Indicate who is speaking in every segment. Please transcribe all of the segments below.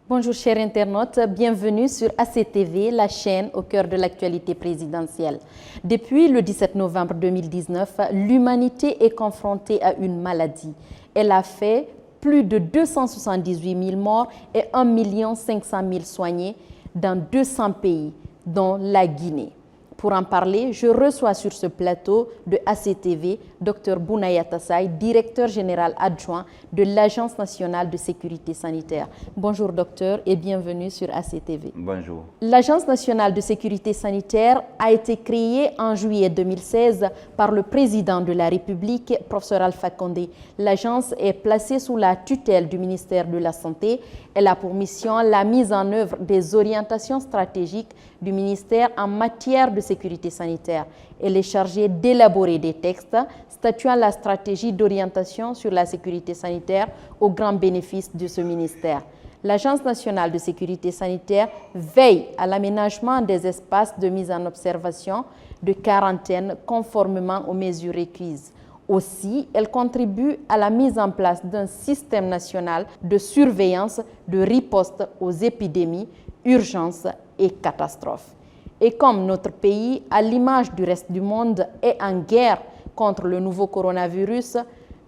Speaker 1: Bonjour chers internautes, bienvenue sur ACTV, la chaîne au cœur de l'actualité présidentielle. Depuis le 17 novembre 2019, l'humanité est confrontée à une maladie. Elle a fait plus de 278 000 morts et 1 500 000 soignés dans 200 pays, dont la Guinée. Pour en parler, je reçois sur ce plateau de ACTV Dr Bounaya Tassaye, directeur général adjoint de l'Agence nationale de sécurité sanitaire. Bonjour docteur et bienvenue sur ACTV.
Speaker 2: Bonjour.
Speaker 1: L'Agence nationale de sécurité sanitaire a été créée en juillet 2016 par le président de la République, professeur Alpha Condé. L'agence est placée sous la tutelle du ministère de la Santé. Elle a pour mission la mise en œuvre des orientations stratégiques du ministère en matière de sécurité sanitaire. Elle est chargée d'élaborer des textes statuant la stratégie d'orientation sur la sécurité sanitaire au grand bénéfice de ce ministère. L'Agence nationale de sécurité sanitaire veille à l'aménagement des espaces de mise en observation, de quarantaine, conformément aux mesures requises. Aussi, elle contribue à la mise en place d'un système national de surveillance, de riposte aux épidémies, urgences et catastrophes. Et comme notre pays, à l'image du reste du monde, est en guerre contre le nouveau coronavirus,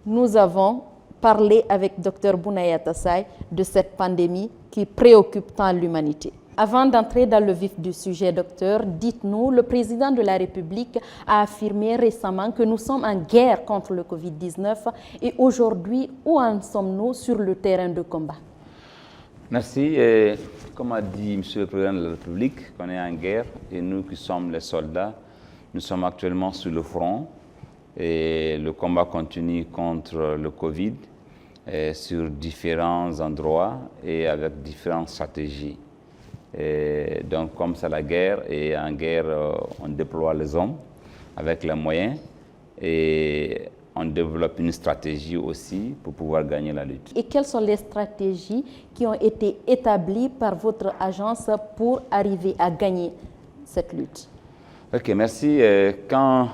Speaker 1: nous avons parlé avec Dr Bounaya Tassaye de cette pandémie qui préoccupe tant l'humanité. Avant d'entrer dans le vif du sujet, docteur, dites-nous, le président de la République a affirmé récemment que nous sommes en guerre contre le Covid-19 et aujourd'hui, où en sommes-nous sur le terrain de combat?
Speaker 2: Merci. Comme a dit M. le Président de la République, on est en guerre et nous qui sommes les soldats, nous sommes actuellement sur le front et le combat continue contre le Covid sur différents endroits et avec différentes stratégies. Et donc comme c'est la guerre, et en guerre on déploie les hommes avec les moyens et on développe une stratégie aussi pour pouvoir gagner la lutte.
Speaker 1: Et quelles sont les stratégies qui ont été établies par votre agence pour arriver à gagner cette lutte?
Speaker 2: Ok, merci. Quand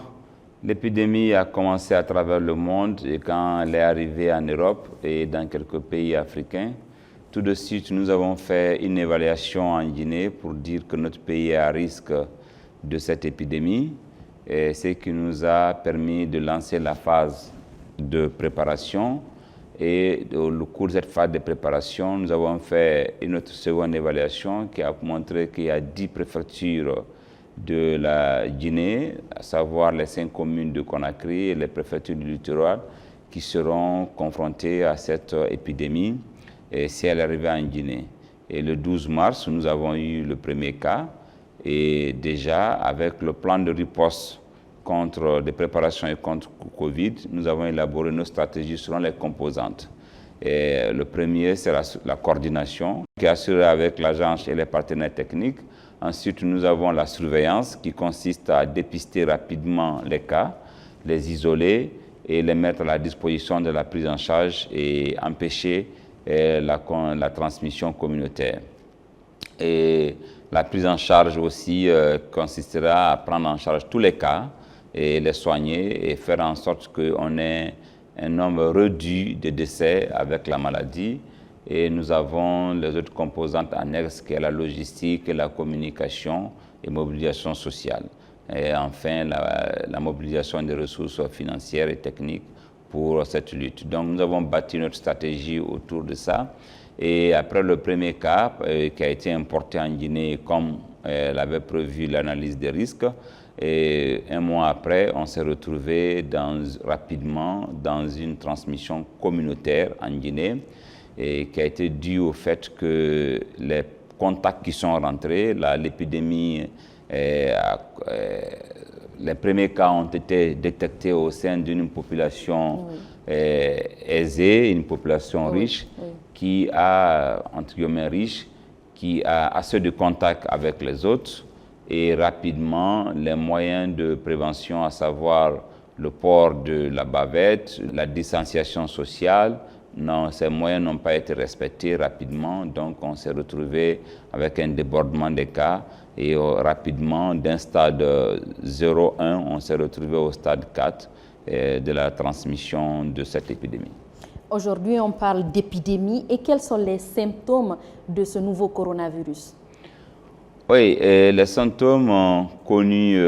Speaker 2: l'épidémie a commencé à travers le monde et quand elle est arrivée en Europe et dans quelques pays africains, tout de suite nous avons fait une évaluation en Guinée pour dire que notre pays est à risque de cette épidémie. Ce qui nous a permis de lancer la phase de préparation. Et au cours de cette phase de préparation, nous avons fait une autre seconde évaluation qui a montré qu'il y a 10 préfectures de la Guinée, à savoir les 5 communes de Conakry et les préfectures du littoral, qui seront confrontées à cette épidémie si elle arrivait en Guinée. Et le 12 mars, nous avons eu le premier cas. Et déjà, avec le plan de riposte contre des préparations et contre Covid, nous avons élaboré nos stratégies selon les composantes. Et le premier, c'est la coordination qui est assurée avec l'agence et les partenaires techniques. Ensuite, nous avons la surveillance qui consiste à dépister rapidement les cas, les isoler et les mettre à la disposition de la prise en charge et empêcher la transmission communautaire. Et la prise en charge aussi consistera à prendre en charge tous les cas et les soigner et faire en sorte qu'on ait un nombre réduit de décès avec la maladie. Et nous avons les autres composantes annexes qui est la logistique, la communication et mobilisation sociale. Et enfin, la mobilisation des ressources financières et techniques pour cette lutte. Donc nous avons bâti notre stratégie autour de ça. Et après le premier cas qui a été importé en Guinée comme l'avait prévu l'analyse des risques, et un mois après, on s'est retrouvé rapidement dans une transmission communautaire en Guinée et qui a été due au fait que les contacts qui sont rentrés, l'épidémie, les premiers cas ont été détectés au sein d'une population aisée, une population riche, qui a, entre guillemets, riche, qui a assez de contacts avec les autres et rapidement les moyens de prévention, à savoir le port de la bavette, la distanciation sociale, non, ces moyens n'ont pas été respectés rapidement, donc on s'est retrouvé avec un débordement des cas et rapidement d'un stade 0,1, on s'est retrouvé au stade 4 de la transmission de cette épidémie.
Speaker 1: Aujourd'hui, on parle d'épidémie. Et quels sont les symptômes de ce nouveau coronavirus?
Speaker 2: Oui, les symptômes connus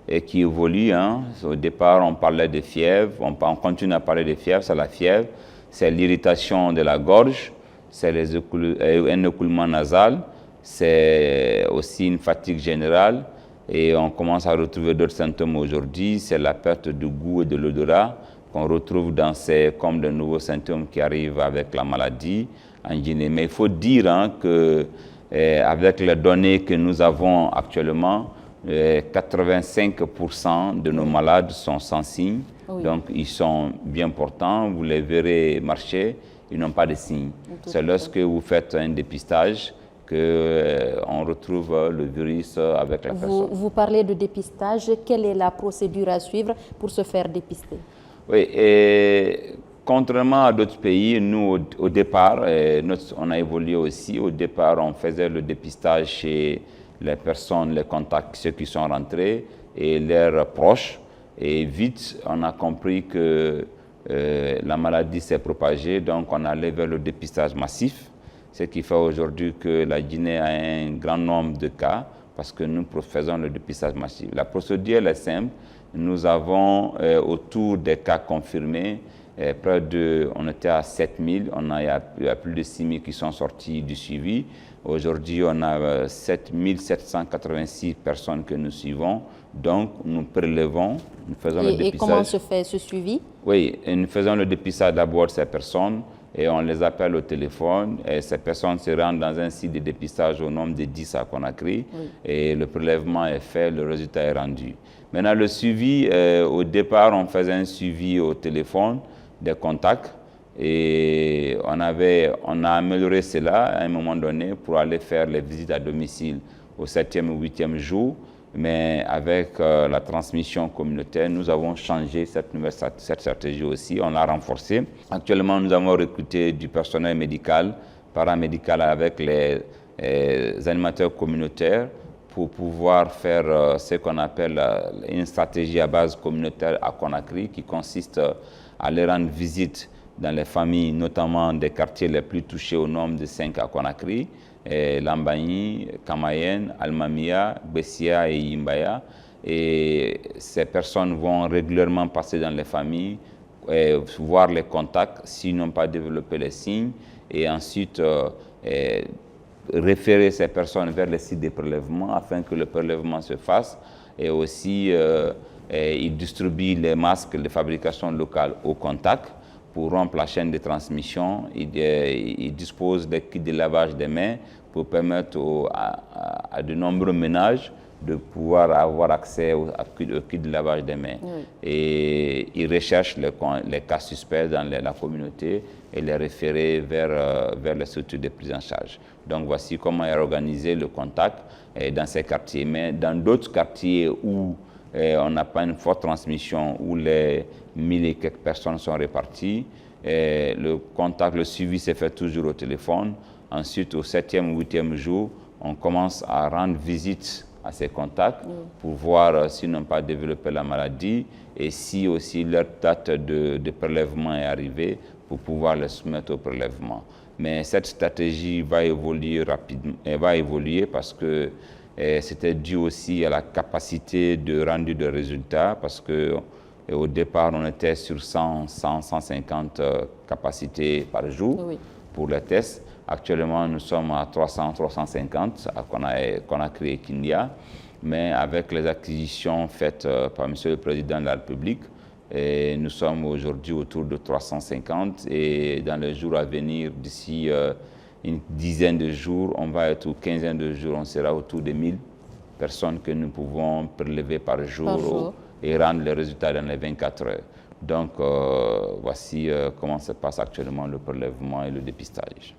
Speaker 2: et qui évoluent. Hein. Au départ, on parlait de fièvre. On continue à parler de fièvre. C'est la fièvre. C'est l'irritation de la gorge. C'est un écoulement nasal. C'est aussi une fatigue générale. Et on commence à retrouver d'autres symptômes aujourd'hui. C'est la perte du goût et de l'odorat qu'on retrouve comme de nouveaux symptômes qui arrivent avec la maladie en Guinée. Mais il faut dire que avec les données que nous avons actuellement, 85% de nos malades sont sans signe. Oui. Donc, ils sont bien portants. Vous les verrez marcher, ils n'ont pas de signes. C'est lorsque vous faites un dépistage qu'on retrouve le virus avec la personne.
Speaker 1: Vous parlez de dépistage. Quelle est la procédure à suivre pour se faire dépister?
Speaker 2: Oui, et contrairement à d'autres pays, nous, au départ, on a évolué aussi. Au départ, on faisait le dépistage chez les personnes, les contacts, ceux qui sont rentrés et leurs proches. Et vite, on a compris que la maladie s'est propagée, donc on allait vers le dépistage massif, ce qui fait aujourd'hui que la Guinée a un grand nombre de cas parce que nous faisons le dépistage massif. La procédure elle est simple. Nous avons autour des cas confirmés, on était à 7000, il y a plus de 6000 qui sont sortis du suivi. Aujourd'hui, on a 7786 personnes que nous suivons. Donc, nous prélevons, nous faisons le dépistage.
Speaker 1: Et comment se fait ce suivi?
Speaker 2: Oui, nous faisons le dépistage d'abord de ces personnes et on les appelle au téléphone. Et ces personnes se rendent dans un site de dépistage au nombre de 10 à Conakry. Oui. Et le prélèvement est fait, le résultat est rendu. Maintenant, le suivi, au départ, on faisait un suivi au téléphone, des contacts. Et on a amélioré cela à un moment donné pour aller faire les visites à domicile au 7e ou 8e jour. Mais avec la transmission communautaire, nous avons changé cette stratégie aussi, on l'a renforcée. Actuellement, nous avons recruté du personnel médical, paramédical avec les animateurs communautaires pour pouvoir faire ce qu'on appelle une stratégie à base communautaire à Conakry qui consiste à aller rendre visite dans les familles, notamment des quartiers les plus touchés au nombre de 5 à Conakry, Lambagne, Kamayen, Almamia, Bessia et Imbaya. Et ces personnes vont régulièrement passer dans les familles, voir les contacts s'ils n'ont pas développé les signes et ensuite référer ces personnes vers les sites de prélèvement afin que le prélèvement se fasse et aussi ils distribuent les masques de fabrication locale au contact pour rompre la chaîne de transmission. Ils disposent des kits de lavage des mains pour permettre à de nombreux ménages de pouvoir avoir accès au kit de lavage des mains. Oui. Et ils recherchent les cas suspects dans la communauté et les référer vers les structures de prise en charge. Donc voici comment est organisé le contact dans ces quartiers. Mais dans d'autres quartiers où on n'a pas une forte transmission, où les 1000 et quelques personnes sont réparties, le suivi se fait toujours au téléphone. Ensuite, au 7e ou 8e jour, on commence à rendre visite à ces contacts pour voir s'ils n'ont pas développé la maladie et si aussi leur date de prélèvement est arrivée pour pouvoir les soumettre au prélèvement. Mais cette stratégie va évoluer rapidement, va évoluer parce que c'était dû aussi à la capacité de rendu de résultats parce que au départ, on était sur 150 capacités par jour pour les tests. Actuellement, nous sommes à 300-350 Conakry et Kindia. Mais avec les acquisitions faites par M. le Président de la République, nous sommes aujourd'hui autour de 350. Et dans les jours à venir, d'ici une dizaine de jours, on va être, ou quinzaine de jours, on sera autour de 1000 personnes que nous pouvons prélever par jour. Et rendre les résultats dans les 24 heures. Donc, voici comment se passe actuellement le prélèvement et le dépistage.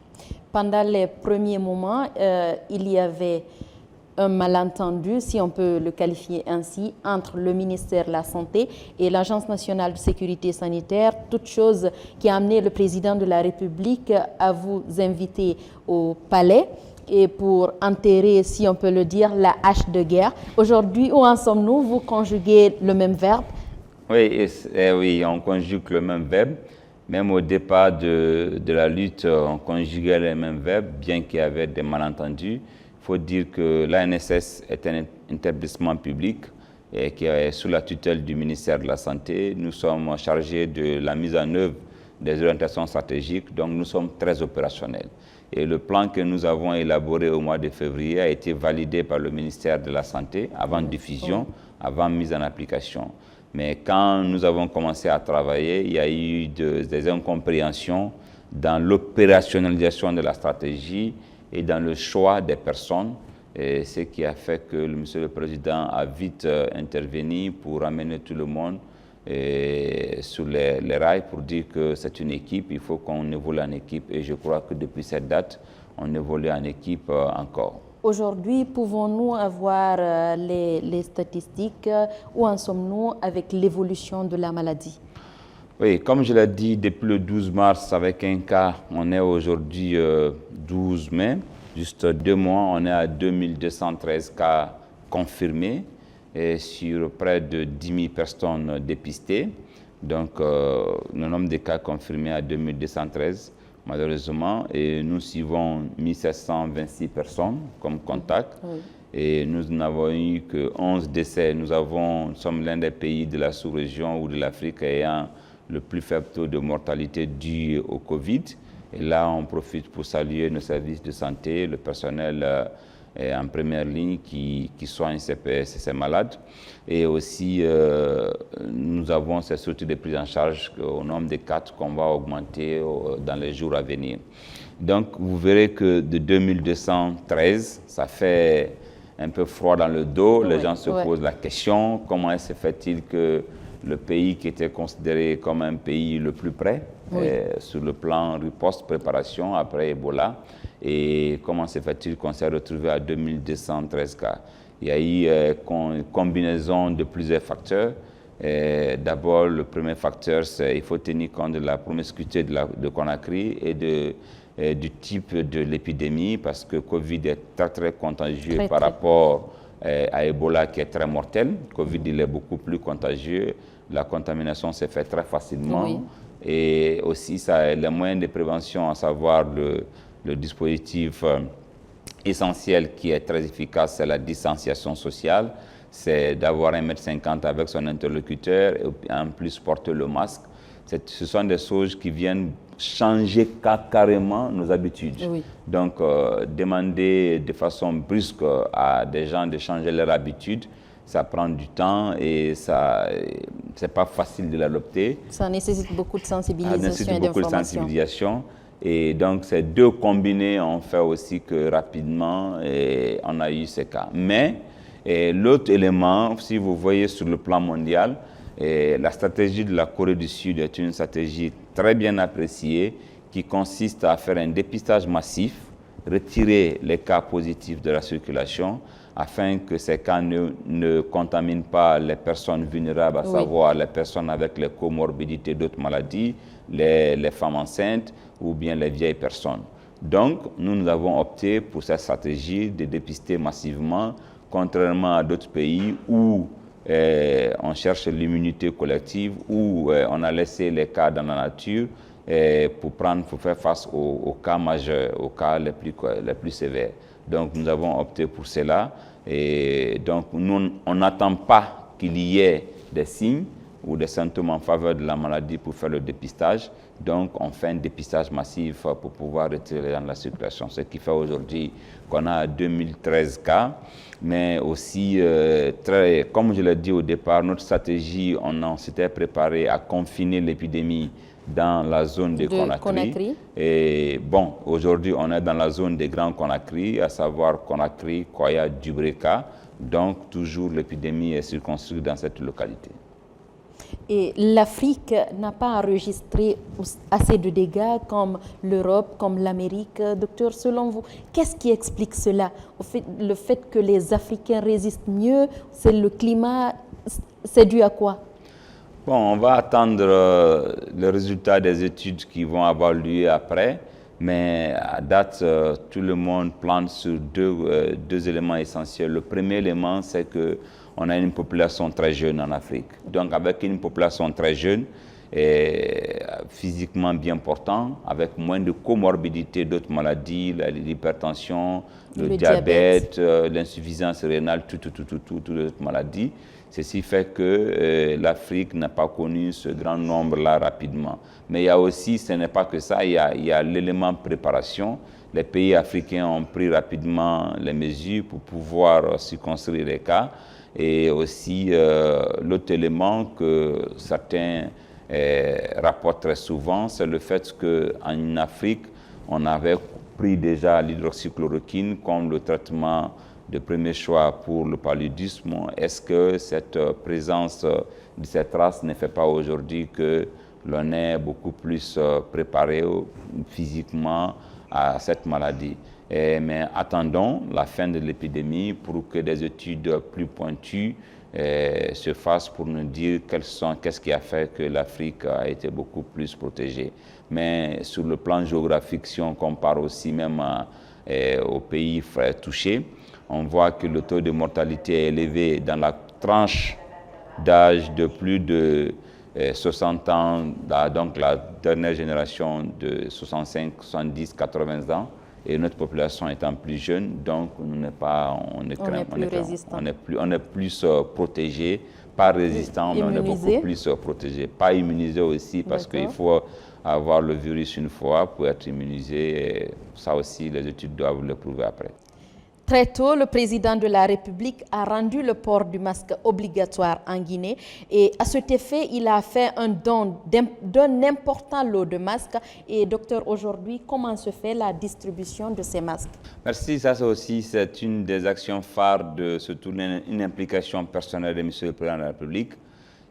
Speaker 1: Pendant les premiers moments, il y avait un malentendu, si on peut le qualifier ainsi, entre le ministère de la Santé et l'Agence nationale de sécurité sanitaire, toute chose qui a amené le président de la République à vous inviter au palais et pour enterrer, si on peut le dire, la hache de guerre. Aujourd'hui, où en sommes-nous? Vous conjuguez le même verbe?
Speaker 2: Oui, oui, on conjugue le même verbe, Même au départ de la lutte, on conjuguait les mêmes verbes, bien qu'il y avait des malentendus. Il faut dire que l'ANSS est un établissement public et qui est sous la tutelle du ministère de la Santé. Nous sommes chargés de la mise en œuvre des orientations stratégiques, donc nous sommes très opérationnels. Et le plan que nous avons élaboré au mois de février a été validé par le ministère de la Santé avant diffusion, avant mise en application. Mais quand nous avons commencé à travailler, il y a eu des incompréhensions dans l'opérationnalisation de la stratégie et dans le choix des personnes, et ce qui a fait que Monsieur le Président a vite intervenu pour amener tout le monde sur les rails pour dire que c'est une équipe, il faut qu'on évolue en équipe. Et je crois que depuis cette date, on évolue en équipe encore.
Speaker 1: Aujourd'hui, pouvons-nous avoir les statistiques? Où en sommes-nous avec l'évolution de la maladie?
Speaker 2: Oui, comme je l'ai dit, depuis le 12 mars, avec un cas, on est aujourd'hui 12 mai. Juste 2 mois, on est à 2213 cas confirmés et sur près de 10 000 personnes dépistées. Donc, le nombre de cas confirmés à 2213, malheureusement, et nous suivons 1726 personnes comme contact. Oui. Et nous n'avons eu que 11 décès. Nous sommes l'un des pays de la sous-région ou de l'Afrique ayant le plus faible taux de mortalité dû au Covid. Et là, on profite pour saluer nos services de santé, le personnel en première ligne qui soigne ces malades. Et aussi, nous avons ces structures de prise en charge au nombre de 4 qu'on va augmenter dans les jours à venir. Donc, vous verrez que de 2213, ça fait un peu froid dans le dos. Les gens se posent la question, comment se fait-il que le pays qui était considéré comme un pays le plus près, sur le plan riposte, préparation après Ebola, et comment se fait-il qu'on s'est retrouvé à 2213 cas? Il y a eu une combinaison de plusieurs facteurs. D'abord, le premier facteur, c'est qu'il faut tenir compte de la promiscuité de Conakry et du type de l'épidémie, parce que Covid est très, très contagieux par rapport à Ebola qui est très mortel. Covid, il est beaucoup plus contagieux. La contamination se fait très facilement. Oui. Et aussi, les moyens de prévention, à savoir le dispositif essentiel qui est très efficace, c'est la distanciation sociale. C'est d'avoir 1,50 m avec son interlocuteur et en plus porter le masque. Ce sont des choses qui viennent changer carrément nos habitudes. Oui. Donc, demander de façon brusque à des gens de changer leurs habitudes, ça prend du temps et c'est pas facile de l'adopter.
Speaker 1: Ça nécessite beaucoup de sensibilisation et d'information.
Speaker 2: Ça nécessite beaucoup de sensibilisation. Et donc, ces deux combinés ont fait aussi que rapidement, on a eu ces cas. Mais l'autre élément, si vous voyez sur le plan mondial, la stratégie de la Corée du Sud est une stratégie très bien appréciée qui consiste à faire un dépistage massif, retirer les cas positifs de la circulation afin que ces cas ne contaminent pas les personnes vulnérables, à savoir les personnes avec les comorbidités d'autres maladies, les femmes enceintes ou bien les vieilles personnes. Donc, nous avons opté pour cette stratégie de dépister massivement, contrairement à d'autres pays où on cherche l'immunité collective, où on a laissé les cas dans la nature pour faire face aux cas majeurs, aux cas les plus sévères. Donc, nous avons opté pour cela. Et donc, nous, on n'attend pas qu'il y ait des signes ou des symptômes en faveur de la maladie pour faire le dépistage. Donc, on fait un dépistage massif pour pouvoir retirer les gens de la circulation. Ce qui fait aujourd'hui qu'on a 2013 cas, mais aussi, comme je l'ai dit au départ, notre stratégie, on s'était préparé à confiner l'épidémie dans la zone de Conakry. Et bon, aujourd'hui, on est dans la zone des Grands Conakry, à savoir Conakry, Koya, Djubreka. Donc, toujours l'épidémie est circonscrite dans cette localité.
Speaker 1: Et l'Afrique n'a pas enregistré assez de dégâts comme l'Europe, comme l'Amérique. Docteur, selon vous, qu'est-ce qui explique cela? Le fait que les Africains résistent mieux, c'est le climat, c'est dû à quoi?
Speaker 2: Bon, on va attendre le résultat des études qui vont avoir lieu après, mais à date, tout le monde plante sur deux éléments essentiels. Le premier élément, c'est qu'on a une population très jeune en Afrique. Donc, avec une population très jeune, physiquement bien portants, avec moins de comorbidité d'autres maladies, l'hypertension, le diabète, l'insuffisance rénale, toutes les autres maladies. Ceci fait que l'Afrique n'a pas connu ce grand nombre-là rapidement. Mais il y a aussi, ce n'est pas que ça, il y a l'élément préparation. Les pays africains ont pris rapidement les mesures pour pouvoir circonscrire les cas. Et aussi, l'autre élément que certains rapportent très souvent, c'est le fait qu'en Afrique, on avait pris déjà l'hydroxychloroquine comme le traitement de premier choix pour le paludisme. Est-ce que cette présence de cette race ne fait pas aujourd'hui que l'on est beaucoup plus préparé physiquement à cette maladie? Mais attendons la fin de l'épidémie pour que des études plus pointues se fassent pour nous dire qu'est-ce qui a fait que l'Afrique a été beaucoup plus protégée. Mais sur le plan géographique, si on compare aussi même aux pays touchés, on voit que le taux de mortalité est élevé dans la tranche d'âge de plus de 60 ans, donc la dernière génération de 65, 70, 80 ans. Et notre population étant plus jeune, donc on est plus protégé, pas résistant, mais on est beaucoup plus protégé. Pas immunisé aussi, parce qu'il faut avoir le virus une fois pour être immunisé. Et ça aussi, les études doivent le prouver après.
Speaker 1: Très tôt, le président de la République a rendu le port du masque obligatoire en Guinée et à cet effet, il a fait un don d'un important lot de masques. Et docteur, aujourd'hui, comment se fait la distribution de ces masques?
Speaker 2: Merci, ça c'est une des actions phares de surtout une implication personnelle de M. le Président de la République.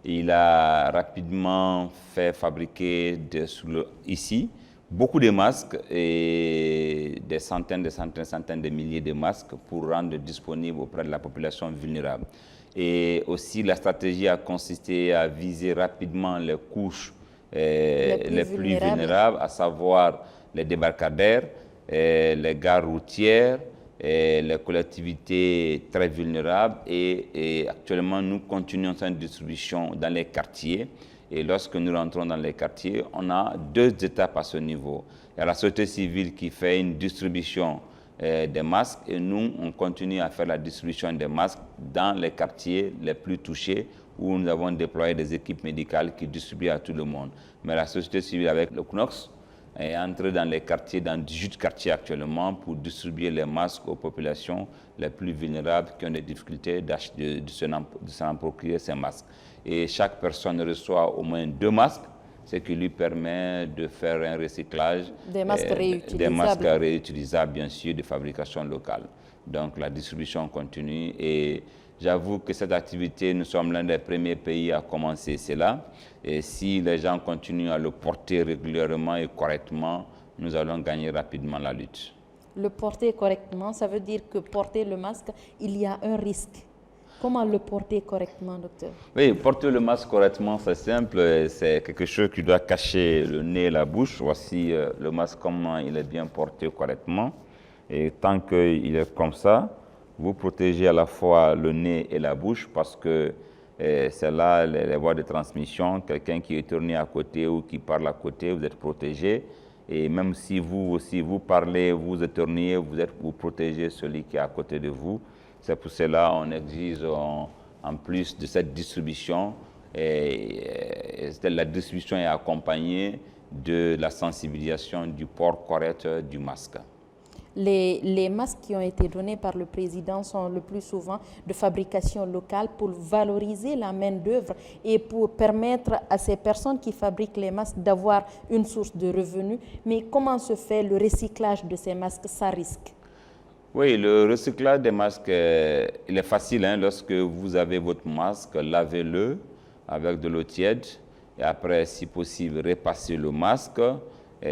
Speaker 2: Il a rapidement fait fabriquer ici beaucoup de masques et des centaines de milliers de masques pour rendre disponibles auprès de la population vulnérable. Et aussi, la stratégie a consisté à viser rapidement les couches les plus vulnérables, à savoir les débarcadères, les gares routières, les collectivités très vulnérables. Et actuellement, nous continuons cette distribution dans les quartiers. Et lorsque nous rentrons dans les quartiers, on a 2 étapes à ce niveau. Il y a la société civile qui fait une distribution des masques et nous, on continue à faire la distribution des masques dans les quartiers les plus touchés où nous avons déployé des équipes médicales qui distribuent à tout le monde. Mais la société civile avec le CNOX est entrée dans les quartiers, dans 18 quartiers actuellement pour distribuer les masques aux populations les plus vulnérables qui ont des difficultés de s'en procurer ces masques. Et chaque personne reçoit au moins 2 masques, ce qui lui permet de faire un recyclage.
Speaker 1: Des masques réutilisables.
Speaker 2: Des masques réutilisables, bien sûr, de fabrication locale. Donc la distribution continue et j'avoue que cette activité, nous sommes l'un des premiers pays à commencer cela. Et si les gens continuent à le porter régulièrement et correctement, nous allons gagner rapidement la lutte.
Speaker 1: Le porter correctement, ça veut dire que porter le masque, il y a un risque. Comment le porter correctement, docteur?
Speaker 2: Oui, porter le masque correctement, c'est simple. C'est quelque chose qui doit cacher le nez et la bouche. Voici le masque, comment il est bien porté correctement. Et tant qu'il est comme ça, vous protégez à la fois le nez et la bouche parce que c'est là les voies de transmission. Quelqu'un qui est tourné à côté ou qui parle à côté, vous êtes protégé. Et même si vous aussi vous parlez, vous éternuez, vous protégez celui qui est à côté de vous. C'est pour cela qu'on exige en plus de cette distribution, la distribution est accompagnée de la sensibilisation du port correct du masque.
Speaker 1: Les masques qui ont été donnés par le président sont le plus souvent de fabrication locale pour valoriser la main-d'œuvre et pour permettre à ces personnes qui fabriquent les masques d'avoir une source de revenus. Mais comment se fait le recyclage de ces masques sans risque?
Speaker 2: Oui, le recyclage des masques, il est facile. Lorsque vous avez votre masque, lavez-le avec de l'eau tiède et après, si possible, repassez le masque.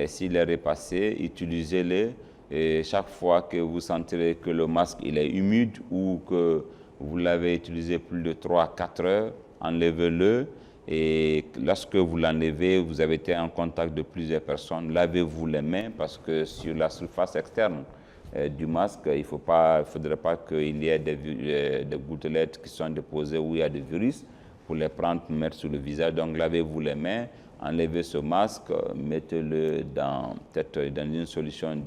Speaker 2: S'il est repassé, utilisez-le. Et chaque fois que vous sentirez que le masque il est humide ou que vous l'avez utilisé plus de 3 à 4 heures, enlevez-le. Et lorsque vous l'enlevez, vous avez été en contact de plusieurs personnes, lavez-vous les mains parce que sur la surface externe du masque, il ne faudrait pas qu'il y ait des gouttelettes qui sont déposées où il y a des virus pour les prendre, mettre sur le visage. Donc lavez-vous les mains. enlevez ce masque, mettez-le peut-être dans une solution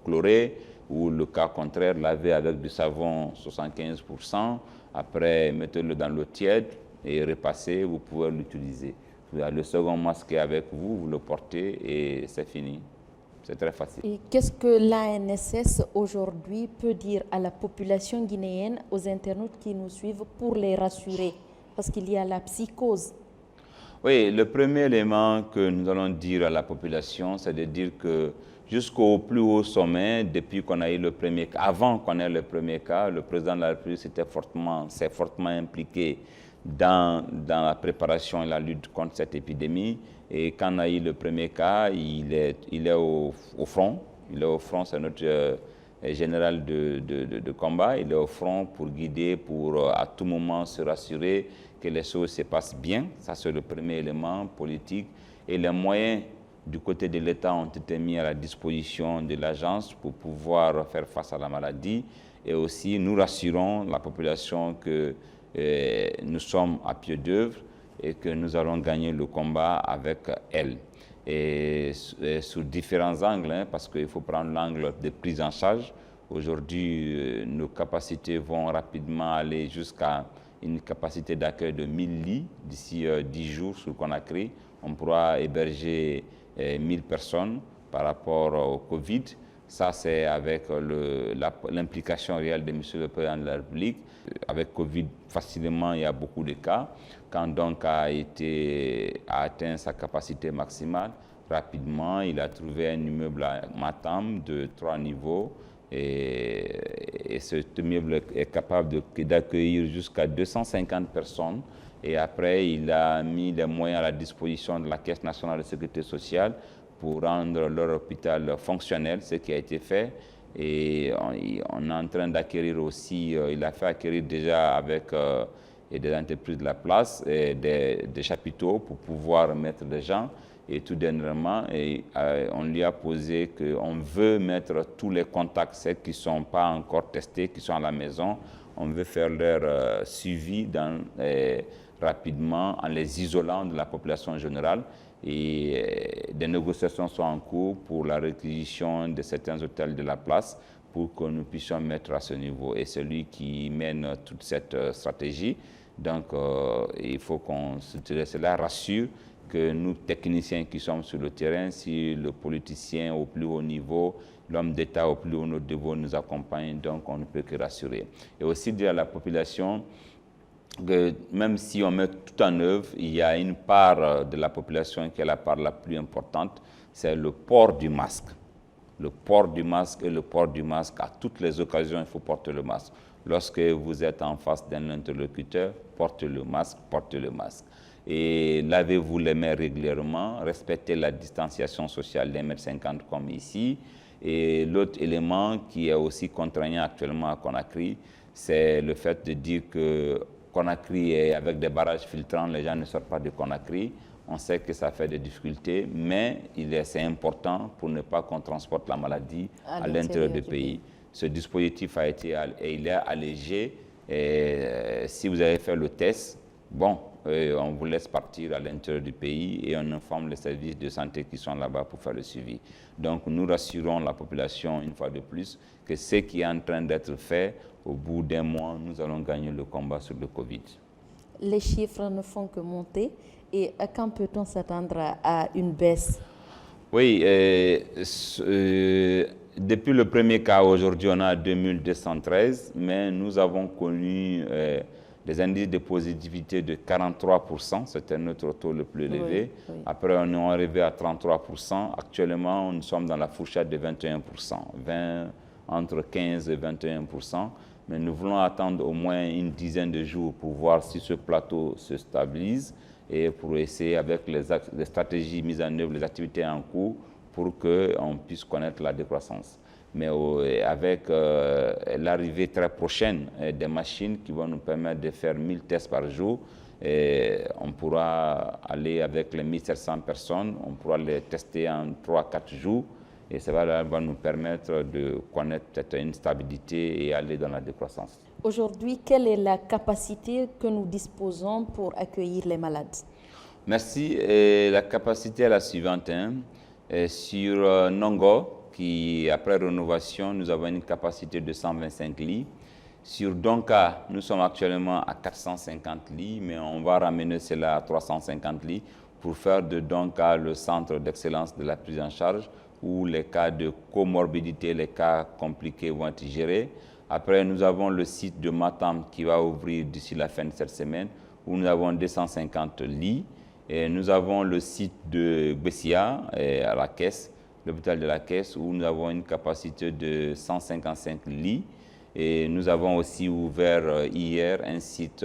Speaker 2: chlorée, ou le cas contraire, lavez avec du savon 75%, après mettez-le dans l'eau tiède et repassez, vous pouvez l'utiliser. Le second masque est avec vous, vous le portez et c'est fini. C'est très facile.
Speaker 1: Et qu'est-ce que l'ANSS aujourd'hui peut dire à la population guinéenne, aux internautes qui nous suivent, pour les rassurer? Parce qu'il y a la psychose.
Speaker 2: Oui, le premier élément que nous allons dire à la population, c'est de dire que jusqu'au plus haut sommet, depuis qu'on a eu le premier cas, avant qu'on ait le premier cas, le président de la République s'est fortement impliqué dans la préparation et la lutte contre cette épidémie. Et quand on a eu le premier cas, il est au front. Il est au front, c'est notre général de combat. Il est au front pour guider, pour à tout moment se rassurer que les choses se passent bien. Ça, c'est le premier élément politique. Et les moyens du côté de l'État ont été mis à la disposition de l'agence pour pouvoir faire face à la maladie. Et aussi, nous rassurons la population que nous sommes à pied d'œuvre et que nous allons gagner le combat avec elle. Et sous différents angles, hein, parce qu'il faut prendre l'angle de prise en charge. Aujourd'hui, nos capacités vont rapidement aller jusqu'à une capacité d'accueil de 1000 lits d'ici 10 jours sur Conakry. On pourra héberger 1000 personnes par rapport au Covid. Ça, c'est avec l'implication réelle de M. le Président de la République. Avec Covid, facilement, il y a beaucoup de cas. Quand donc a atteint sa capacité maximale, rapidement, il a trouvé un immeuble à Matam de 3 niveaux. Et cet immeuble est capable d'accueillir jusqu'à 250 personnes. Et après, il a mis les moyens à la disposition de la Caisse nationale de sécurité sociale pour rendre leur hôpital fonctionnel, ce qui a été fait. Et on est en train d'acquérir aussi, il a fait acquérir déjà avec des entreprises de la place et des chapiteaux pour pouvoir mettre des gens. Et tout dernièrement, on lui a posé qu'on veut mettre tous les contacts, ceux qui ne sont pas encore testés, qui sont à la maison, on veut faire leur suivi rapidement en les isolant de la population générale. Et des négociations sont en cours pour la réquisition de certains hôtels de la place pour que nous puissions mettre à ce niveau. Et c'est lui qui mène toute cette stratégie. Donc, il faut cela rassure que nous, techniciens qui sommes sur le terrain, si le politicien au plus haut niveau, l'homme d'État au plus haut niveau nous accompagne, donc on ne peut que rassurer. Et aussi dire à la population que même si on met tout en œuvre, il y a une part de la population qui est la part la plus importante, c'est le port du masque. Le port du masque et le port du masque, à toutes les occasions, il faut porter le masque. Lorsque vous êtes en face d'un interlocuteur, portez le masque, portez le masque. Et lavez-vous les mains régulièrement, respectez la distanciation sociale d'1,50 m comme ici. Et l'autre élément qui est aussi contraignant actuellement à Conakry, c'est le fait de dire que Conakry est avec des barrages filtrants, les gens ne sortent pas de Conakry. On sait que ça fait des difficultés, mais c'est important pour ne pas qu'on transporte la maladie à l'intérieur du pays. Ce dispositif il est allégé. Et si vous avez fait le test, bon, on vous laisse partir à l'intérieur du pays et on informe les services de santé qui sont là-bas pour faire le suivi. Donc nous rassurons la population une fois de plus que ce qui est en train d'être fait, au bout d'un mois, nous allons gagner le combat sur le Covid.
Speaker 1: Les chiffres ne font que monter. Et quand peut-on s'attendre à une baisse?
Speaker 2: Oui, depuis le premier cas, aujourd'hui, on a 2213, mais nous avons connu des indices de positivité de 43%, c'était notre taux le plus élevé. Oui, oui. Après, on est arrivé à 33%. Actuellement, nous sommes dans la fourchette de 21%, entre 15 et 21%. Mais nous voulons attendre au moins une dizaine de jours pour voir si ce plateau se stabilise et pour essayer, avec les stratégies mises en œuvre, les activités en cours, pour qu'on puisse connaître la décroissance. Mais avec l'arrivée très prochaine des machines qui vont nous permettre de faire 1000 tests par jour, on pourra aller avec les 1700 personnes, on pourra les tester en 3-4 jours. Et ça va nous permettre de connaître peut-être une stabilité et aller dans la décroissance.
Speaker 1: Aujourd'hui, quelle est la capacité que nous disposons pour accueillir les malades?
Speaker 2: Merci. Et la capacité est la suivante. Sur Nongo, qui après rénovation, nous avons une capacité de 125 lits. Sur Donka, nous sommes actuellement à 450 lits, mais on va ramener cela à 350 lits pour faire de Donka le centre d'excellence de la prise en charge, où les cas de comorbidité, les cas compliqués vont être gérés. Après, nous avons le site de Matam qui va ouvrir d'ici la fin de cette semaine, où nous avons 250 lits. Et nous avons le site de Bessia, à la Caisse, l'hôpital de la Caisse, où nous avons une capacité de 155 lits. Et nous avons aussi ouvert hier un site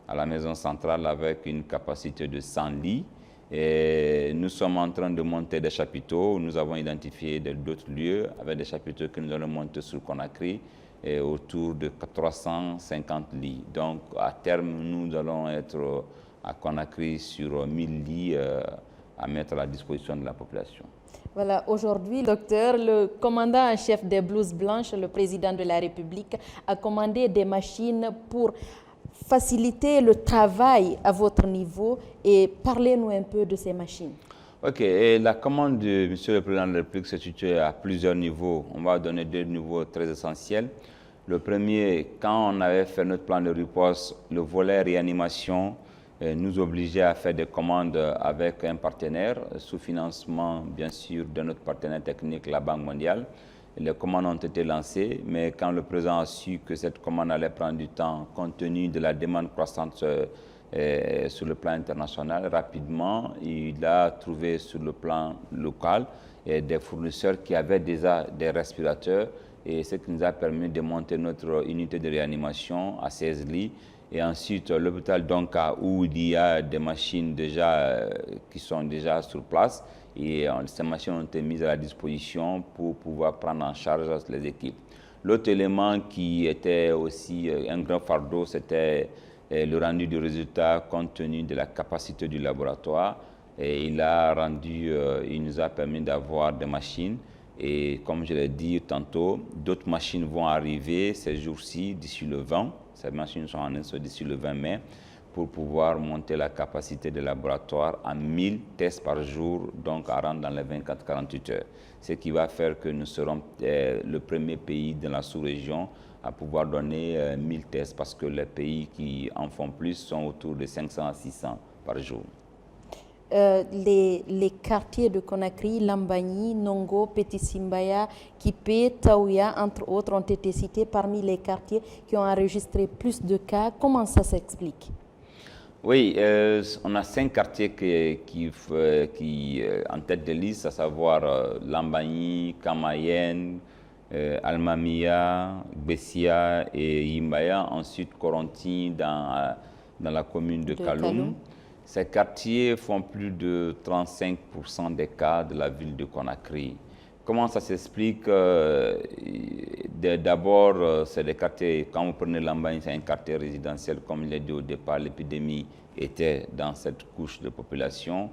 Speaker 2: à la maison centrale avec une capacité de 100 lits. Et nous sommes en train de monter des chapiteaux. Nous avons identifié d'autres lieux avec des chapiteaux que nous allons monter sur Conakry et autour de 350 lits. Donc à terme, nous allons être à Conakry sur 1000 lits à mettre à la disposition de la population.
Speaker 1: Voilà, aujourd'hui, docteur, le commandant en chef des Blouses Blanches, le président de la République, a commandé des machines pour faciliter le travail à votre niveau. Et parlez-nous un peu de ces machines.
Speaker 2: Ok, et la commande de M. le Président de la République se situe à plusieurs niveaux. On va donner deux niveaux très essentiels. Le premier, quand on avait fait notre plan de riposte, le volet réanimation nous obligeait à faire des commandes avec un partenaire, sous financement bien sûr de notre partenaire technique, la Banque mondiale. Les commandes ont été lancées, mais quand le président a su que cette commande allait prendre du temps, compte tenu de la demande croissante sur le plan international, rapidement, il a trouvé sur le plan local des fournisseurs qui avaient déjà des respirateurs, et ce qui nous a permis de monter notre unité de réanimation à 16 lits. Et ensuite, l'hôpital Donka, où il y a des machines déjà, qui sont déjà sur place, et ces machines ont été mises à la disposition pour pouvoir prendre en charge les équipes. L'autre élément qui était aussi un grand fardeau, c'était le rendu du résultat compte tenu de la capacité du laboratoire. Et il nous a permis d'avoir des machines. Et comme je l'ai dit tantôt, d'autres machines vont arriver ces jours-ci, d'ici le 20. Ces machines sont en installation d'ici le 20 mai pour pouvoir monter la capacité des laboratoires à 1000 tests par jour, donc à rendre dans les 24-48 heures. Ce qui va faire que nous serons le premier pays de la sous-région à pouvoir donner 1000 tests, parce que les pays qui en font plus sont autour de 500 à 600 par jour.
Speaker 1: Les quartiers de Conakry, Lambagny, Nongo, Petit Simbaya, Kipé, Taouya, entre autres, ont été cités parmi les quartiers qui ont enregistré plus de cas. Comment ça s'explique?
Speaker 2: Oui, on a 5 quartiers qui en tête de liste, à savoir Lambagny, Kamayen, Almamia, Bessia et Yimbaya. Ensuite, Coronti dans la commune de Kaloum. Ces quartiers font plus de 35% des cas de la ville de Conakry. Comment ça s'explique? D'abord, c'est des quartiers, quand vous prenez Lambagne, c'est un quartier résidentiel, comme je l'ai dit au départ, l'épidémie était dans cette couche de population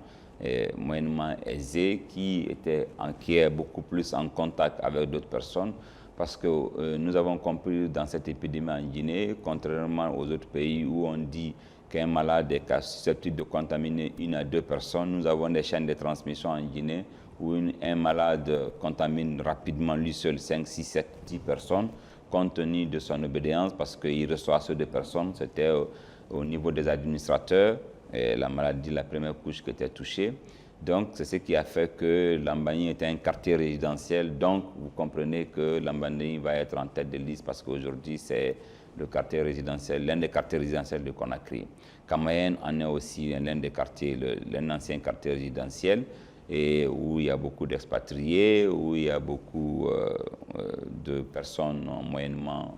Speaker 2: moyennement aisée qui est beaucoup plus en contact avec d'autres personnes, parce que nous avons compris dans cette épidémie en Guinée, contrairement aux autres pays où on dit qu'un malade est susceptible de contaminer 1 à 2 personnes, nous avons des chaînes de transmission en Guinée où un malade contamine rapidement lui seul 5, 6, 7, 10 personnes, compte tenu de son obédience, parce qu'il reçoit ces 2 personnes. C'était au niveau des administrateurs, la maladie, la première couche qui était touchée. Donc, c'est ce qui a fait que Lambagny était un quartier résidentiel. Donc, vous comprenez que Lambagny va être en tête de liste, parce qu'aujourd'hui, c'est le quartier résidentiel, l'un des quartiers résidentiels de Conakry. Kamayen en est aussi l'un des quartiers, l'un ancien quartier résidentiel, et où il y a beaucoup d'expatriés, où il y a beaucoup de personnes moyennement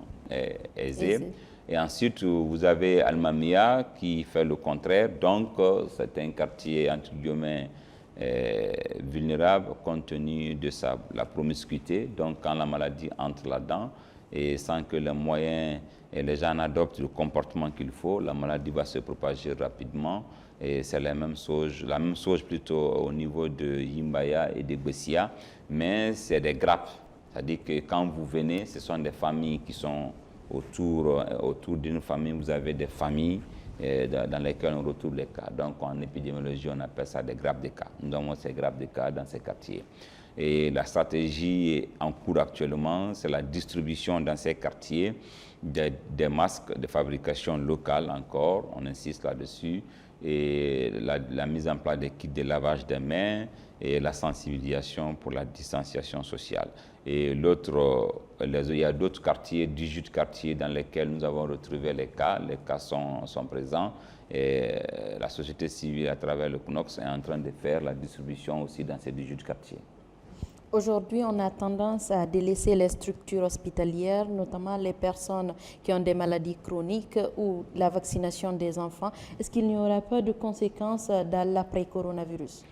Speaker 2: aisées. Et ensuite, vous avez Almamia qui fait le contraire. Donc, c'est un quartier, entre guillemets, vulnérable compte tenu de la promiscuité. Donc, quand la maladie entre là-dedans, et sans que les moyens et les gens adoptent le comportement qu'il faut, la maladie va se propager rapidement. Et c'est la même chose plutôt au niveau de Yimbaya et de Bessia, mais c'est des grappes. C'est-à-dire que quand vous venez, ce sont des familles qui sont autour d'une famille. Vous avez des familles dans lesquels on retrouve les cas. Donc en épidémiologie, on appelle ça des grappes de cas. Nous avons ces grappes de cas dans ces quartiers. Et la stratégie en cours actuellement, c'est la distribution dans ces quartiers des masques de fabrication locale encore, on insiste là-dessus, et la mise en place des kits de lavage des mains et la sensibilisation pour la distanciation sociale. Et il y a d'autres quartiers, 18 quartiers dans lesquels nous avons retrouvé les cas sont présents, et la société civile à travers le CNOX est en train de faire la distribution aussi dans ces 18 quartiers.
Speaker 1: Aujourd'hui, on a tendance à délaisser les structures hospitalières, notamment les personnes qui ont des maladies chroniques ou la vaccination des enfants. Est-ce qu'il n'y aura pas de conséquences dans l'après-coronavirus?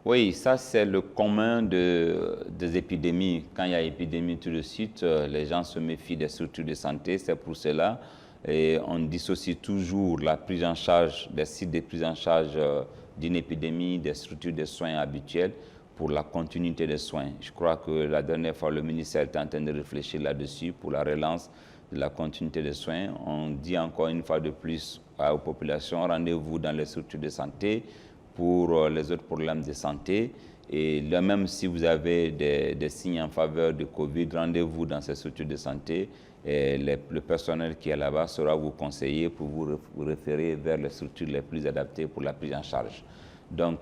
Speaker 2: Oui, ça c'est le commun des épidémies. Quand il y a épidémie tout de suite, les gens se méfient des structures de santé. C'est pour cela on dissocie toujours la prise en charge, des sites de prise en charge d'une épidémie, des structures de soins habituelles, pour la continuité des soins. Je crois que la dernière fois, le ministère était en train de réfléchir là-dessus pour la relance de la continuité des soins. On dit encore une fois de plus aux populations, rendez-vous dans les structures de santé pour les autres problèmes de santé. Et là, même si vous avez des signes en faveur de Covid, rendez-vous dans ces structures de santé. Et le personnel qui est là-bas saura vous conseiller pour vous référer vers les structures les plus adaptées pour la prise en charge. Donc,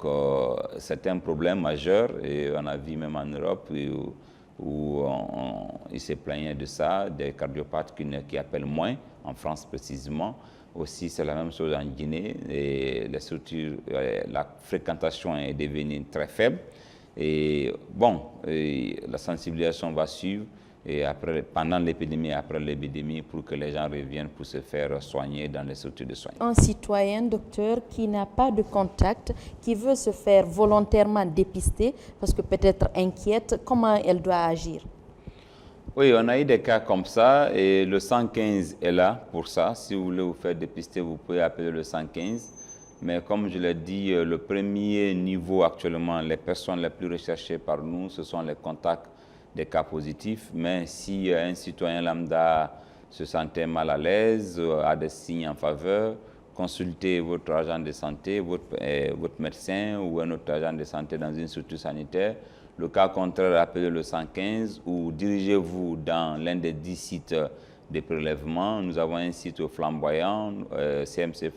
Speaker 2: c'est un problème majeur et on a vu même en Europe où ils se plaignaient de ça, des cardiopathes qui appellent moins, en France précisément. Aussi, c'est la même chose en Guinée. Et les structures, la fréquentation est devenue très faible. Et bon, la sensibilisation va suivre. Et après, pendant l'épidémie et après l'épidémie, pour que les gens reviennent pour se faire soigner dans les structures de soins.
Speaker 1: Un citoyen, docteur, qui n'a pas de contact, qui veut se faire volontairement dépister, parce que peut-être inquiète, comment elle doit agir?
Speaker 2: Oui, on a eu des cas comme ça et le 115 est là pour ça. Si vous voulez vous faire dépister, vous pouvez appeler le 115. Mais comme je l'ai dit, le premier niveau actuellement, les personnes les plus recherchées par nous, ce sont les contacts des cas positifs, mais si un citoyen lambda se sentait mal à l'aise, a des signes en faveur, consultez votre agent de santé, votre médecin ou un autre agent de santé dans une structure sanitaire. Le cas contraire, appelez le 115 ou dirigez-vous dans l'un des 10 sites de prélèvement. Nous avons un site au Flamboyant, CMC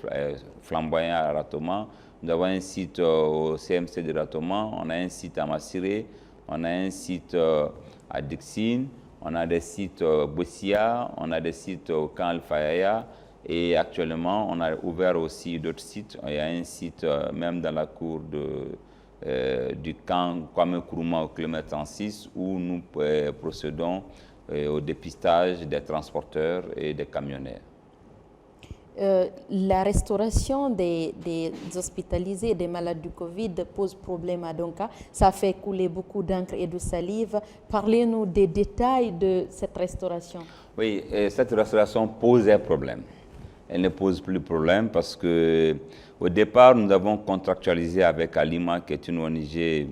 Speaker 2: Flamboyant à Ratoma. Nous avons un site au CMC de Ratoma. On a un site à Massiré. On a un site à Dixine, on a des sites au Bossia, on a des sites au camp Al-Fayaya et actuellement on a ouvert aussi d'autres sites. Il y a un site même dans la cour du camp Kwame Nkrumah au kilomètre 36 où nous procédons au dépistage des transporteurs et des camionneurs.
Speaker 1: La restauration des hospitalisés, des malades du Covid pose problème à Donka. Ça fait couler beaucoup d'encre et de salive. Parlez-nous des détails de cette restauration.
Speaker 2: Oui, cette restauration posait problème. Elle ne pose plus de problème parce que au départ, nous avons contractualisé avec Alima, qui est une ONG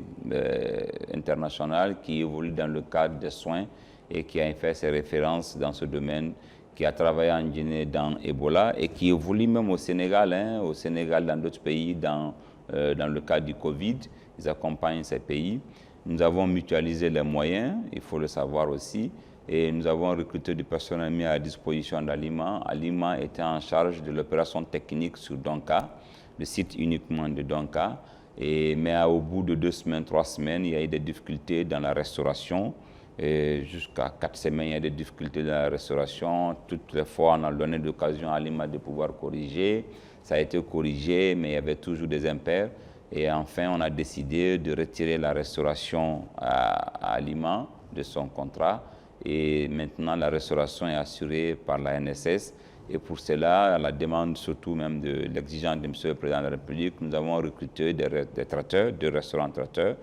Speaker 2: internationale qui évolue dans le cadre des soins et qui a fait ses références dans ce domaine, qui a travaillé en Guinée dans Ebola et qui évolue même au Sénégal, dans d'autres pays, dans le cadre du Covid. Ils accompagnent ces pays. Nous avons mutualisé les moyens, il faut le savoir aussi, et nous avons recruté du personnel mis à disposition d'Alima. Alima était en charge de l'opération technique sur Donka, le site uniquement de Donka. Mais au bout de 2 semaines, 3 semaines, il y a eu des difficultés dans la restauration. Jusqu'à 4 semaines, il y a des difficultés dans la restauration. Toutes les fois, on a donné l'occasion à Alima de pouvoir corriger. Ça a été corrigé, mais il y avait toujours des impairs. Et enfin, on a décidé de retirer la restauration à Alima de son contrat. Et maintenant, la restauration est assurée par la NSS. Et pour cela, à la demande surtout même de l'exigence de M. le Président de la République, nous avons recruté des traiteurs, 2 restaurants-traiteurs,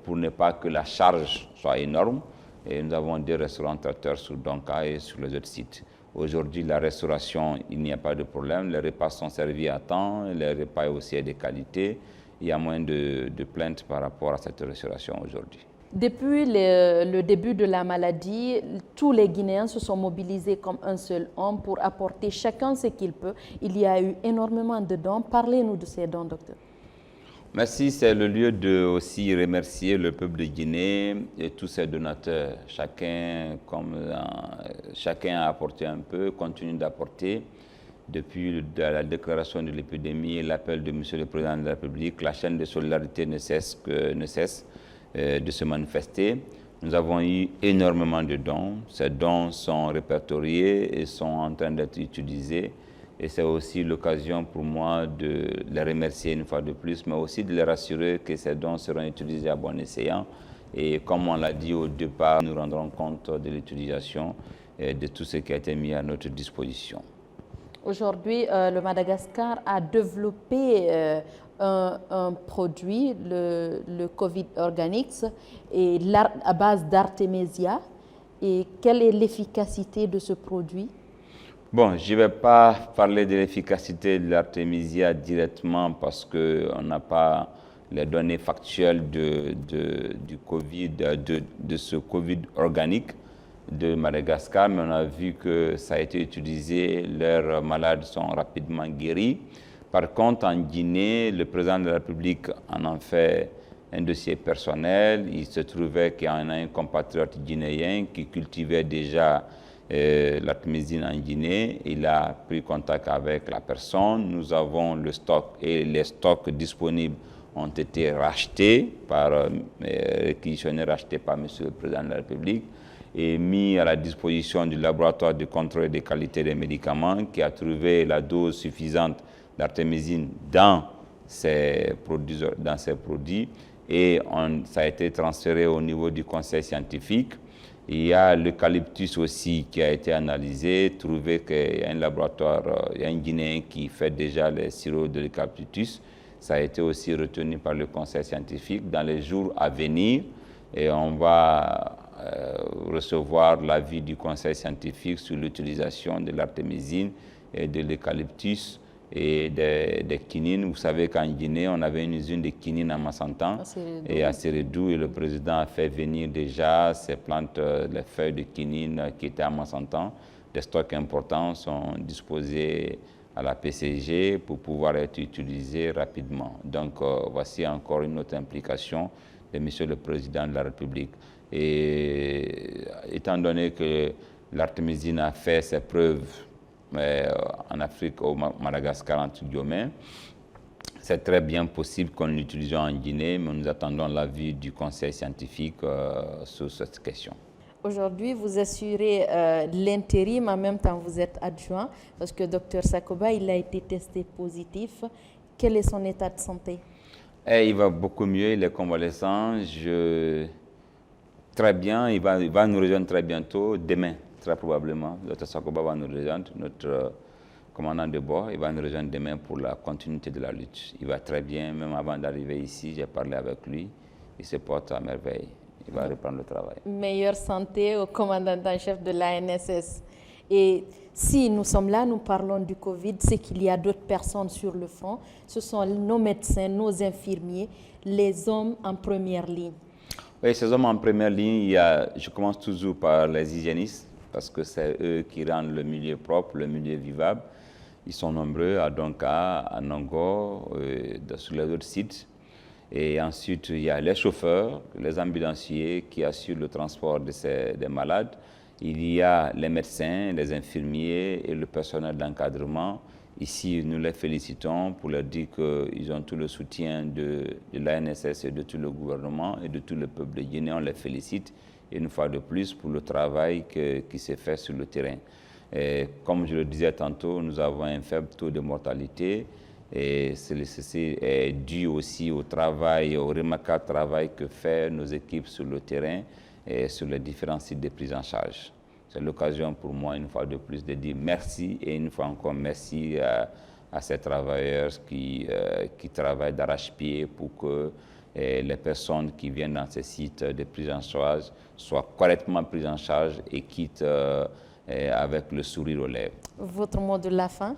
Speaker 2: pour ne pas que la charge soit énorme. Et nous avons 2 restaurants-traiteurs sur Donka et sur les autres sites. Aujourd'hui, la restauration, il n'y a pas de problème. Les repas sont servis à temps, les repas aussi de qualité. Il y a moins de plaintes par rapport à cette restauration aujourd'hui.
Speaker 1: Depuis le début de la maladie, tous les Guinéens se sont mobilisés comme un seul homme pour apporter chacun ce qu'il peut. Il y a eu énormément de dons. Parlez-nous de ces dons, docteur.
Speaker 2: Merci, c'est le lieu de aussi remercier le peuple de Guinée et tous ses donateurs. Chacun a apporté un peu, continue d'apporter. Depuis la déclaration de l'épidémie et l'appel de M. le Président de la République, la chaîne de solidarité ne cesse de se manifester. Nous avons eu énormément de dons. Ces dons sont répertoriés et sont en train d'être utilisés. Et c'est aussi l'occasion pour moi de les remercier une fois de plus, mais aussi de les rassurer que ces dons seront utilisés à bon escient. Et comme on l'a dit au départ, nous rendrons compte de l'utilisation de tout ce qui a été mis à notre disposition.
Speaker 1: Aujourd'hui, le Madagascar a développé un produit, le Covid Organics, et à base d'artémisia. Et quelle est l'efficacité de ce produit?
Speaker 2: Bon, je ne vais pas parler de l'efficacité de l'artémisia directement parce qu'on n'a pas les données factuelles du COVID, de ce Covid organique de Madagascar, mais on a vu que ça a été utilisé, leurs malades sont rapidement guéris. Par contre, en Guinée, le président de la République en a fait un dossier personnel. Il se trouvait qu'il y en a un compatriote guinéen qui cultivait déjà l'artémisine en Guinée. Il a pris contact avec la personne. Nous avons le stock et les stocks disponibles ont été rachetés réquisitionnés, rachetés par M. le Président de la République et mis à la disposition du laboratoire de contrôle des qualités des médicaments qui a trouvé la dose suffisante d'artémisine dans ces produits et ça a été transféré au niveau du conseil scientifique. Il y a l'eucalyptus aussi qui a été analysé, trouvé qu'il y a un laboratoire, il y a un Guinéen qui fait déjà les sirops de l'eucalyptus. Ça a été aussi retenu par le conseil scientifique. Dans les jours à venir, et on va recevoir l'avis du conseil scientifique sur l'utilisation de l'artémisine et de l'eucalyptus et des quinines. Vous savez qu'en Guinée, on avait une usine de quinines à Massantan et à Sérédou, et le président a fait venir déjà ces plantes, les feuilles de quinine qui étaient à Massantan. Des stocks importants sont disposés à la PCG pour pouvoir être utilisés rapidement. Donc, voici encore une autre implication de M. le Président de la République. Et étant donné que l'artémisine a fait ses preuves en Afrique, au Madagascar, entre guillemets, c'est très bien possible qu'on l'utilise en Guinée, mais nous attendons l'avis du conseil scientifique sur cette question.
Speaker 1: Aujourd'hui, vous assurez l'intérim, en même temps vous êtes adjoint, parce que Dr Sakoba, il a été testé positif. Quel est son état de santé?
Speaker 2: Il va beaucoup mieux, il est convalescent. Très bien, il va nous rejoindre très bientôt, demain, très probablement. Dr Sakoba va nous rejoindre, notre commandant de bord, il va nous rejoindre demain pour la continuité de la lutte. Il va très bien, même avant d'arriver ici, j'ai parlé avec lui, il se porte à merveille. Il va reprendre le travail.
Speaker 1: Meilleure santé au commandant en chef de l'ANSS. Et si nous sommes là, nous parlons du Covid, c'est qu'il y a d'autres personnes sur le front. Ce sont nos médecins, nos infirmiers, les hommes en première ligne.
Speaker 2: Oui, ces hommes en première ligne, je commence toujours par les hygiénistes, parce que c'est eux qui rendent le milieu propre, le milieu vivable. Ils sont nombreux à Donka, à Nongo, sur les autres sites. Et ensuite, il y a les chauffeurs, les ambulanciers qui assurent le transport des malades. Il y a les médecins, les infirmiers et le personnel d'encadrement. Ici, nous les félicitons pour leur dire qu'ils ont tout le soutien de l'ANSS et de tout le gouvernement et de tout le peuple de Guinée. On les félicite une fois de plus pour le travail qui s'est fait sur le terrain. Et comme je le disais tantôt, nous avons un faible taux de mortalité. Et ceci est dû aussi au remarquable travail que font nos équipes sur le terrain et sur les différents sites de prise en charge. C'est l'occasion pour moi, une fois de plus, de dire merci et une fois encore merci à ces travailleurs qui travaillent d'arrache-pied pour que les personnes qui viennent dans ces sites de prise en charge soient correctement prises en charge et quittent avec le sourire aux lèvres.
Speaker 1: Votre mot de la fin?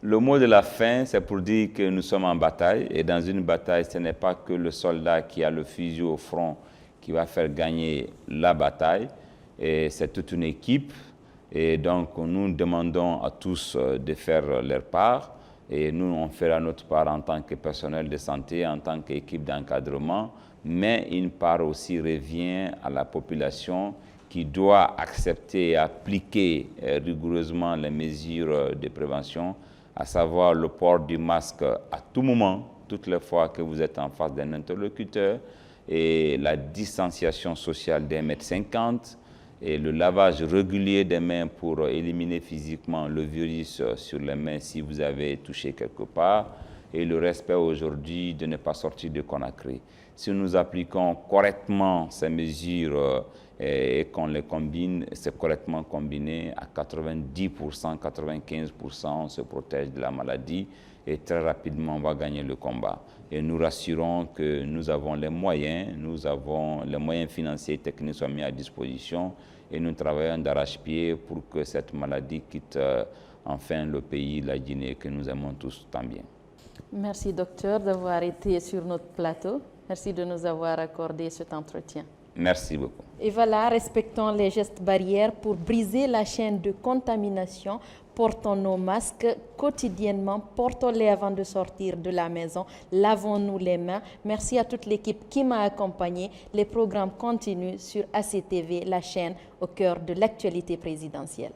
Speaker 2: Le mot de la fin, c'est pour dire que nous sommes en bataille. Et dans une bataille, ce n'est pas que le soldat qui a le fusil au front qui va faire gagner la bataille. Et c'est toute une équipe. Et donc, nous demandons à tous de faire leur part. Et nous, on fera notre part en tant que personnel de santé, en tant qu'équipe d'encadrement. Mais une part aussi revient à la population qui doit accepter et appliquer rigoureusement les mesures de prévention, à savoir le port du masque à tout moment, toutes les fois que vous êtes en face d'un interlocuteur, et la distanciation sociale d'1,50 m, et le lavage régulier des mains pour éliminer physiquement le virus sur les mains si vous avez touché quelque part, et le respect aujourd'hui de ne pas sortir de Conakry. Si nous appliquons correctement ces mesures et qu'on les combine, c'est correctement combiné, à 90%, 95%, on se protège de la maladie et très rapidement on va gagner le combat. Et nous rassurons que nous avons les moyens financiers et techniques sont mis à disposition et nous travaillons d'arrache-pied pour que cette maladie quitte enfin le pays, la Guinée, que nous aimons tous tant bien.
Speaker 1: Merci docteur d'avoir été sur notre plateau. Merci de nous avoir accordé cet entretien.
Speaker 2: Merci beaucoup.
Speaker 1: Et voilà, respectons les gestes barrières pour briser la chaîne de contamination. Portons nos masques quotidiennement, portons-les avant de sortir de la maison, lavons-nous les mains. Merci à toute l'équipe qui m'a accompagné. Les programmes continuent sur ACTV, la chaîne au cœur de l'actualité présidentielle.